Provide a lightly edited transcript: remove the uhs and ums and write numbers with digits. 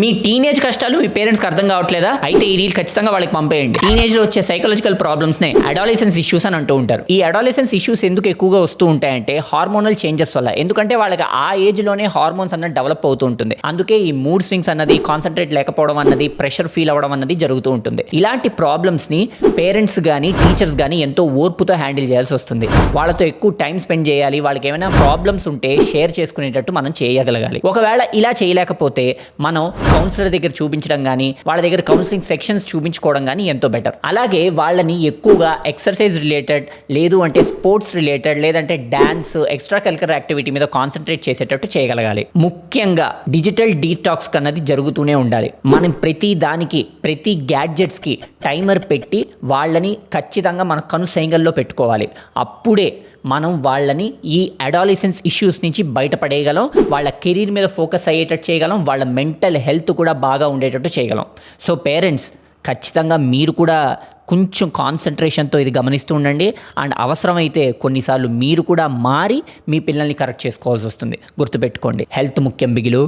మీ teenage కష్టాలు మీ పేరెంట్స్కి అర్థం కావట్లేదా? అయితే ఈ రీల్ ఖచ్చితంగా వాళ్ళకి పంపేయండి. టీనేజ్ లో వచ్చే సైకలాజికల్ ప్రాబ్లమ్స్ నే అడాలసెన్స్ ఇష్యూస్ అని అంటూ ఉంటారు. ఈ అడాలసెన్స్ ఇష్యూస్ ఎందుకు ఎక్కువగా వస్తూ ఉంటాయంటే హార్మోనల్ చేంజెస్ వల్ల. ఎందుకంటే వాళ్ళకి ఆ ఏజ్ లోనే హార్మోన్స్ అన్నది డెవలప్ అవుతూ ఉంటుంది. అందుకే ఈ మూడ్ స్వింగ్స్ అన్నది, కాన్సన్ట్రేట్ లేకపోవడం అన్నది, ప్రెషర్ ఫీల్ అవ్వడం అన్నది జరుగుతూ ఉంటుంది. ఇలాంటి ప్రాబ్లమ్స్ ని పేరెంట్స్ గానీ టీచర్స్ గానీ ఎంతో ఓర్పుతో హ్యాండిల్ చేయాల్సి వస్తుంది. వాళ్ళతో ఎక్కువ టైం స్పెండ్ చేయాలి. వాళ్ళకి ఏమైనా ప్రాబ్లమ్స్ ఉంటే షేర్ చేసుకునేటట్టు మనం చేయగలగాలి. ఒకవేళ ఇలా చేయలేకపోతే మనం కౌన్సిలర్ దగ్గర చూపించడం కానీ, వాళ్ళ దగ్గర కౌన్సిలింగ్ సెక్షన్స్ చూపించుకోవడం కానీ ఎంతో బెటర్. అలాగే వాళ్ళని ఎక్కువగా ఎక్సర్సైజ్ రిలేటెడ్, లేదు అంటే స్పోర్ట్స్ రిలేటెడ్, లేదంటే డాన్స్, ఎక్స్ట్రా కరిక్యులర్ యాక్టివిటీ మీద కాన్సన్ట్రేట్ చేసేటట్టు చేయగలగాలి. ముఖ్యంగా డిజిటల్ డీటాక్స్ అన్నది జరుగుతూనే ఉండాలి. మనం ప్రతి దానికి, ప్రతి గ్యాడ్జెట్స్కి టైమర్ పెట్టి వాళ్ళని ఖచ్చితంగా మన కనుసైగల్లో పెట్టుకోవాలి. అప్పుడే మనం వాళ్ళని ఈ అడాలసెన్స్ ఇష్యూస్ నుంచి బయటపడేయగలం. వాళ్ళ కెరీర్ మీద ఫోకస్ అయ్యేటట్టు చేయగలం. వాళ్ళ మెంటల్ హెల్త్ కూడా బాగా ఉండేటట్టు చేయగలం. సో పేరెంట్స్ ఖచ్చితంగా మీరు కూడా కొంచెం కాన్సన్ట్రేషన్తో ఇది గమనిస్తూ ఉండండి. అండ్ అవసరమైతే కొన్నిసార్లు మీరు కూడా మారి మీ పిల్లల్ని కరెక్ట్ చేసుకోవాల్సి వస్తుంది. గుర్తుపెట్టుకోండి, హెల్త్ ముఖ్యం బిగిలు.